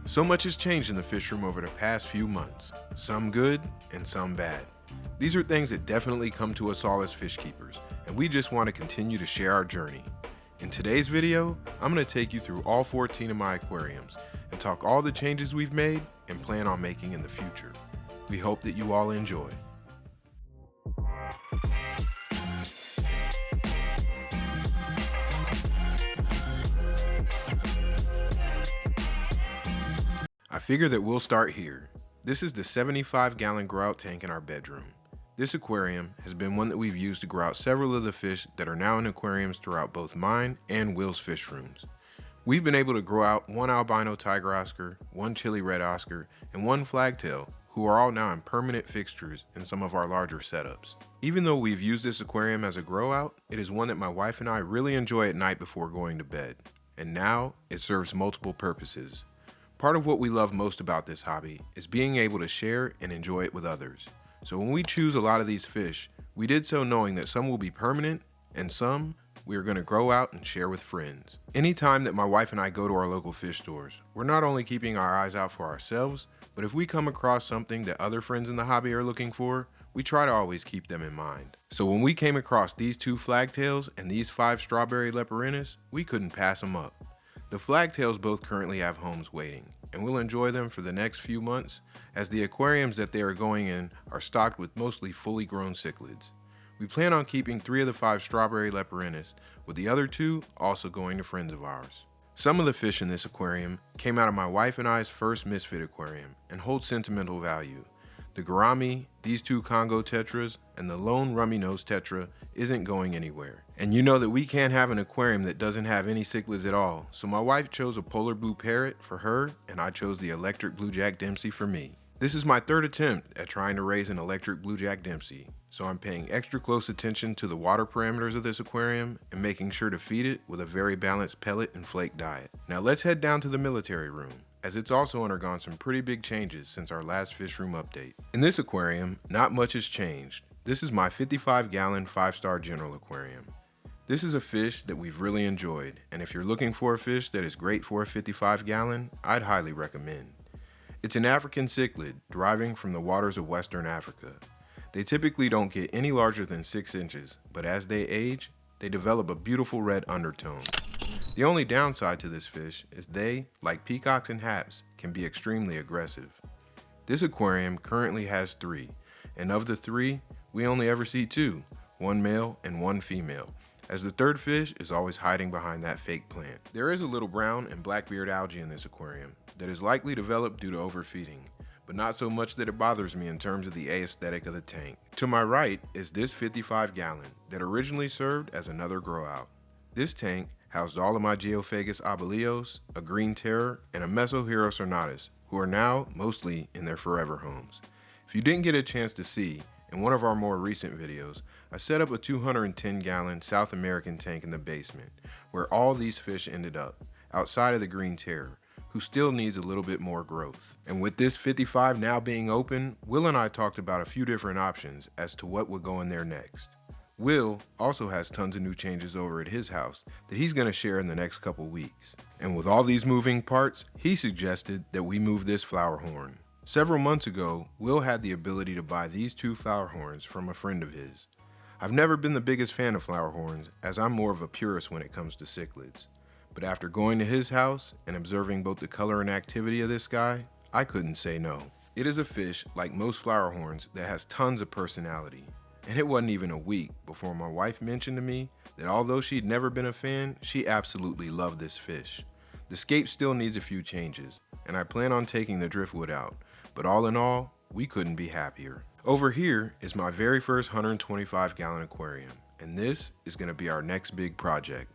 So much has changed in the fish room over the past few months, some good and some bad. These are things that definitely come to us all as fish keepers, and we just want to continue to share our journey. In today's video, I'm going to take you through all 14 of my aquariums and talk all the changes we've made and plan on making in the future. We hope that you all enjoy. I figure that we'll start here. This is the 75-gallon grow-out tank in our bedroom. This aquarium has been one that we've used to grow out several of the fish that are now in aquariums throughout both mine and Will's fish rooms. We've been able to grow out one albino tiger oscar, one chili red oscar, and one flagtail, who are all now in permanent fixtures in some of our larger setups. Even though we've used this aquarium as a grow out, it is one that my wife and I really enjoy at night before going to bed. And now it serves multiple purposes. Part of what we love most about this hobby is being able to share and enjoy it with others. So when we choose a lot of these fish, we did so knowing that some will be permanent and some we are going to grow out and share with friends. Anytime that my wife and I go to our local fish stores, we're not only keeping our eyes out for ourselves, but if we come across something that other friends in the hobby are looking for, we try to always keep them in mind. So when we came across these 2 flagtails and these 5 strawberry leporinus, we couldn't pass them up. The flagtails both currently have homes waiting, and we'll enjoy them for the next few months as the aquariums that they are going in are stocked with mostly fully grown cichlids. We plan on keeping 3 of the 5 strawberry leporinus, with the other 2 also going to friends of ours. Some of the fish in this aquarium came out of my wife and I's first Misfit aquarium and hold sentimental value. The gourami, these 2 Congo tetras, and the lone rummy nose tetra isn't going anywhere. And you know that we can't have an aquarium that doesn't have any cichlids at all, so my wife chose a polar blue parrot for her, and I chose the electric blue jack dempsey for me. This is my 3rd attempt at trying to raise an electric blue jack dempsey, so I'm paying extra close attention to the water parameters of this aquarium and making sure to feed it with a very balanced pellet and flake diet. Now let's head down to the military room, as it's also undergone some pretty big changes since our last fish room update. In this aquarium, not much has changed. This is my 55-gallon 5-star general aquarium. This is a fish that we've really enjoyed, and if you're looking for a fish that is great for a 55-gallon, I'd highly recommend. It's an African cichlid deriving from the waters of Western Africa. They typically don't get any larger than 6 inches, but as they age, they develop a beautiful red undertone. The only downside to this fish is they, like peacocks and haps, can be extremely aggressive. This aquarium currently has 3, and of the 3, we only ever see 2, one male and one female, as the 3rd fish is always hiding behind that fake plant. There is a little brown and blackbeard algae in this aquarium that is likely developed due to overfeeding, but not so much that it bothers me in terms of the aesthetic of the tank. To my right is this 55-gallon that originally served as another grow out. This tank housed all of my Geophagus abelios, a green terror, and a Mesoheros ornatus, who are now mostly in their forever homes. If you didn't get a chance to see, in one of our more recent videos, I set up a 210-gallon South American tank in the basement, where all these fish ended up, outside of the green terror, who still needs a little bit more growth. And with this 55 now being open, Will and I talked about a few different options as to what would go in there next. Will also has tons of new changes over at his house that he's going to share in the next couple weeks. And with all these moving parts, he suggested that we move this flower horn. Several months ago, Will had the ability to buy these 2 flower horns from a friend of his. I've never been the biggest fan of flower horns, as I'm more of a purist when it comes to cichlids. But after going to his house and observing both the color and activity of this guy, I couldn't say no. It is a fish, like most flower horns, that has tons of personality. And it wasn't even a week before my wife mentioned to me that although she'd never been a fan, she absolutely loved this fish. The scape still needs a few changes, and I plan on taking the driftwood out, but all in all, we couldn't be happier. Over here is my very first 125-gallon aquarium, and this is going to be our next big project.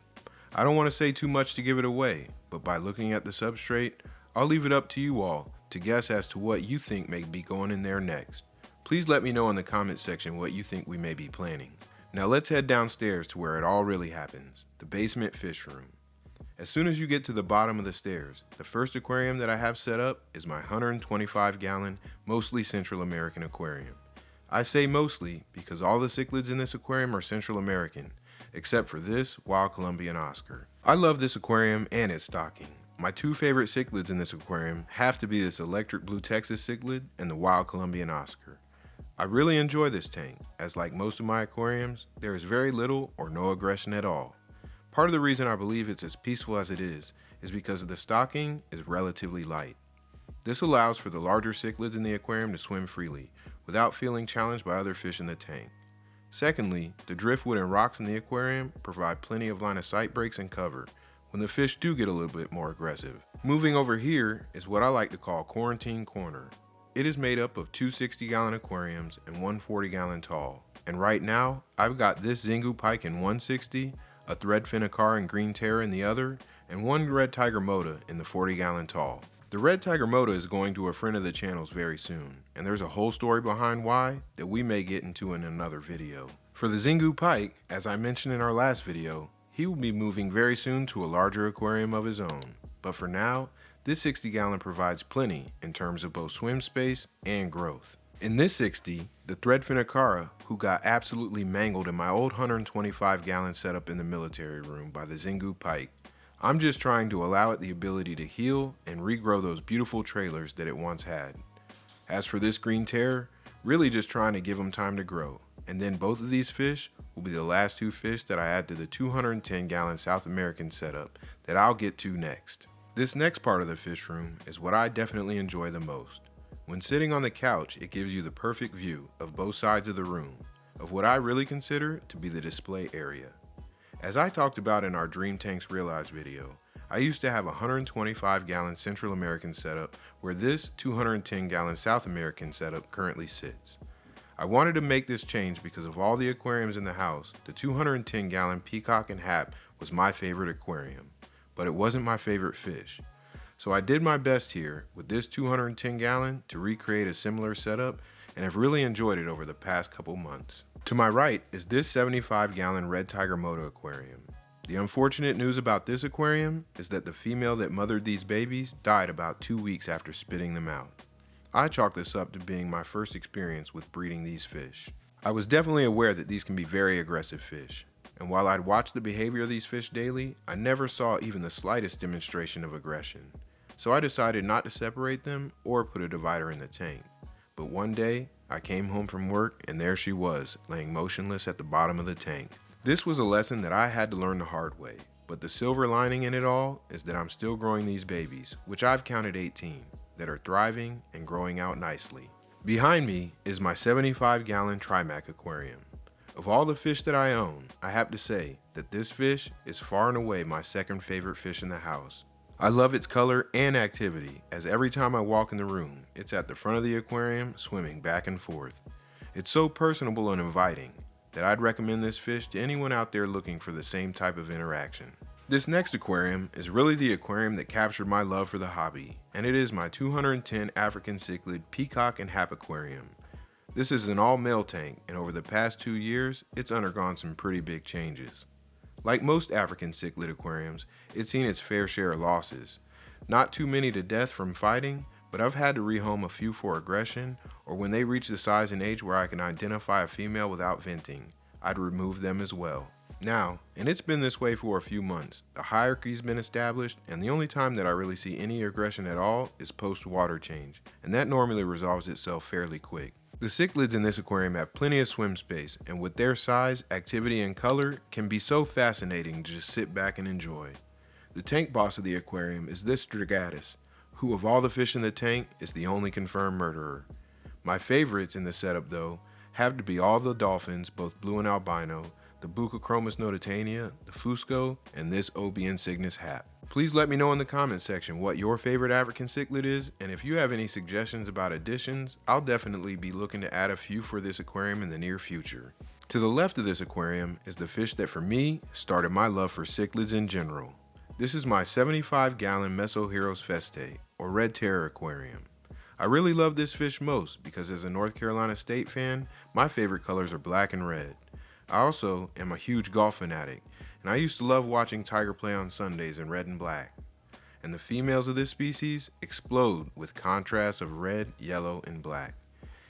I don't want to say too much to give it away, but by looking at the substrate, I'll leave it up to you all to guess as to what you think may be going in there next. Please let me know in the comment section what you think we may be planning. Now let's head downstairs to where it all really happens, the basement fish room. As soon as you get to the bottom of the stairs, the first aquarium that I have set up is my 125-gallon, mostly Central American aquarium. I say mostly because all the cichlids in this aquarium are Central American, except for this wild Colombian Oscar. I love this aquarium and its stocking. My two favorite cichlids in this aquarium have to be this electric blue Texas cichlid and the wild Colombian Oscar. I really enjoy this tank, as like most of my aquariums, there is very little or no aggression at all. Part of the reason I believe it's as peaceful as it is because the stocking is relatively light. This allows for the larger cichlids in the aquarium to swim freely, without feeling challenged by other fish in the tank. Secondly, the driftwood and rocks in the aquarium provide plenty of line of sight breaks and cover when the fish do get a little bit more aggressive. Moving over here is what I like to call Quarantine Corner. It is made up of two 60-gallon aquariums and one 40-gallon tall. And right now, I've got this Xingu pike in one 60, a threadfin acar and green terror in the other, and one red tiger moda in the 40-gallon tall. The red tiger moda is going to a friend of the channel's very soon, and there's a whole story behind why that we may get into in another video. For the Xingu pike, as I mentioned in our last video, he will be moving very soon to a larger aquarium of his own. But for now, this 60-gallon provides plenty in terms of both swim space and growth. In this 60, the threadfin acara, who got absolutely mangled in my old 125-gallon setup in the military room by the Xingu pike, I'm just trying to allow it the ability to heal and regrow those beautiful trailers that it once had. As for this green terror, really just trying to give them time to grow. And then both of these fish will be the last two fish that I add to the 210-gallon South American setup that I'll get to next. This next part of the fish room is what I definitely enjoy the most. When sitting on the couch, it gives you the perfect view of both sides of the room, of what I really consider to be the display area. As I talked about in our Dream Tanks Realized video, I used to have a 125-gallon Central American setup where this 210-gallon South American setup currently sits. I wanted to make this change because of all the aquariums in the house, the 210-gallon Peacock and Hap was my favorite aquarium, but it wasn't my favorite fish. So I did my best here with this 210-gallon to recreate a similar setup and have really enjoyed it over the past couple months. To my right is this 75-gallon Red Tiger Moto aquarium. The unfortunate news about this aquarium is that the female that mothered these babies died about 2 weeks after spitting them out. I chalk this up to being my first experience with breeding these fish. I was definitely aware that these can be very aggressive fish, and while I'd watched the behavior of these fish daily, I never saw even the slightest demonstration of aggression. So I decided not to separate them or put a divider in the tank. But one day, I came home from work and there she was, laying motionless at the bottom of the tank. This was a lesson that I had to learn the hard way, but the silver lining in it all is that I'm still growing these babies, which I've counted 18, that are thriving and growing out nicely. Behind me is my 75-gallon Trimac aquarium. Of all the fish that I own, I have to say that this fish is far and away my second favorite fish in the house. I love its color and activity, as every time I walk in the room, it's at the front of the aquarium swimming back and forth. It's so personable and inviting that I'd recommend this fish to anyone out there looking for the same type of interaction. This next aquarium is really the aquarium that captured my love for the hobby, and it is my 210 African Cichlid Peacock and Hap aquarium. This is an all-male tank, and over the past 2 years, it's undergone some pretty big changes. Like most African cichlid aquariums, it's seen its fair share of losses. Not too many to death from fighting, but I've had to rehome a few for aggression, or when they reach the size and age where I can identify a female without venting, I'd remove them as well. Now, and it's been this way for a few months, the hierarchy's been established, and the only time that I really see any aggression at all is post-water change, and that normally resolves itself fairly quick. The cichlids in this aquarium have plenty of swim space, and with their size, activity, and color, can be so fascinating to just sit back and enjoy. The tank boss of the aquarium is this Strigatus, who of all the fish in the tank is the only confirmed murderer. My favorites in the setup though, have to be all the dolphins, both blue and albino, the Buccochromis notitania, the Fusco, and this Obion Cygnus Hap. Please let me know in the comments section what your favorite African cichlid is, and if you have any suggestions about additions, I'll definitely be looking to add a few for this aquarium in the near future. To the left of this aquarium is the fish that for me started my love for cichlids in general. This is my 75-gallon Mesoheros Feste, or Red Terror aquarium. I really love this fish most because as a North Carolina State fan, my favorite colors are black and red. I also am a huge golf fanatic, and I used to love watching Tiger play on Sundays in red and black. And the females of this species explode with contrasts of red, yellow, and black.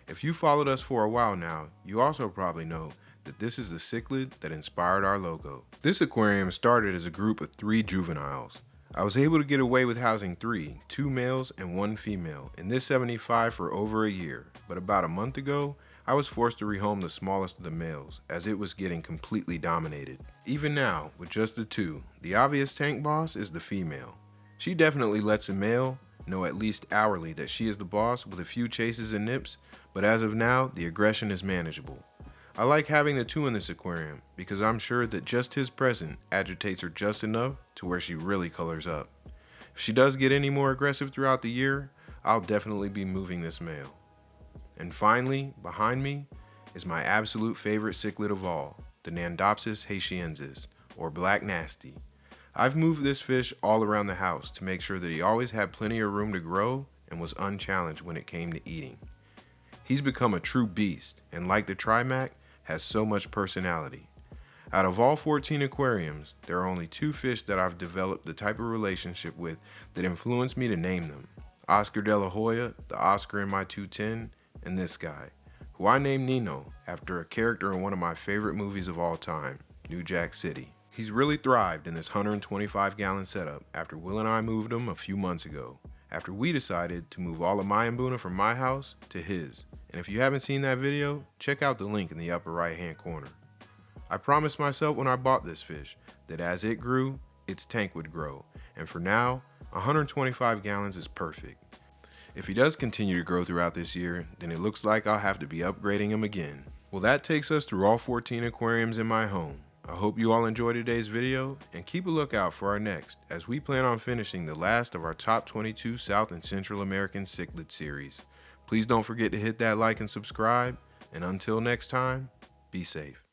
If you followed us for a while now, you also probably know that this is the cichlid that inspired our logo. This aquarium started as a group of 3 juveniles. I was able to get away with housing 2 males and 1 female in this 75 for over a year, but about a month ago, I was forced to rehome the smallest of the males as it was getting completely dominated. Even now, with just the 2, the obvious tank boss is the female. She definitely lets a male know at least hourly that she is the boss with a few chases and nips, but as of now, the aggression is manageable. I like having the 2 in this aquarium because I'm sure that just his presence agitates her just enough to where she really colors up. If she does get any more aggressive throughout the year, I'll definitely be moving this male. And finally, behind me, is my absolute favorite cichlid of all, the Nandopsis haitiensis, or Black Nasty. I've moved this fish all around the house to make sure that he always had plenty of room to grow and was unchallenged when it came to eating. He's become a true beast, and like the Trimac, has so much personality. Out of all 14 aquariums, there are only 2 fish that I've developed the type of relationship with that influenced me to name them. Oscar de la Hoya, the Oscar in my 210, and this guy, who I named Nino after a character in one of my favorite movies of all time, New Jack City. He's really thrived in this 125-gallon setup after Will and I moved him a few months ago, after we decided to move all of my Mbuna from my house to his. And if you haven't seen that video, check out the link in the upper right hand corner. I promised myself when I bought this fish that as it grew, its tank would grow, and for now, 125 gallons is perfect. If he does continue to grow throughout this year, then it looks like I'll have to be upgrading him again. Well, that takes us through all 14 aquariums in my home. I hope you all enjoyed today's video, and keep a lookout for our next, as we plan on finishing the last of our top 22 South and Central American cichlid series. Please don't forget to hit that like and subscribe, and until next time, be safe.